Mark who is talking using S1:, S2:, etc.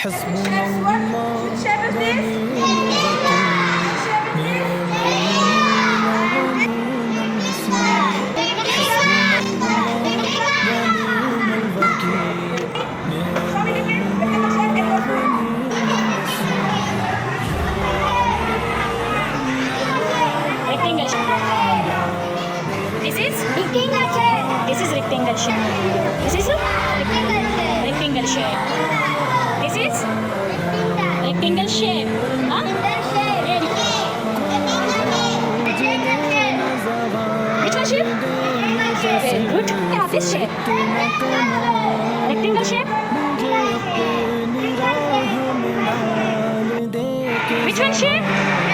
S1: حسبنا الله
S2: Which shape is this? Which shape is this? Show me the shape. Rectangle shape and your
S3: Rectangle shape. This is rectangle shape. This is rectangle shape. This is rectangle shape. This is rectangle shape. Huh? Very good. Which one shape? Very good. Yeah, this shape. Rectangle shape. Which one shape?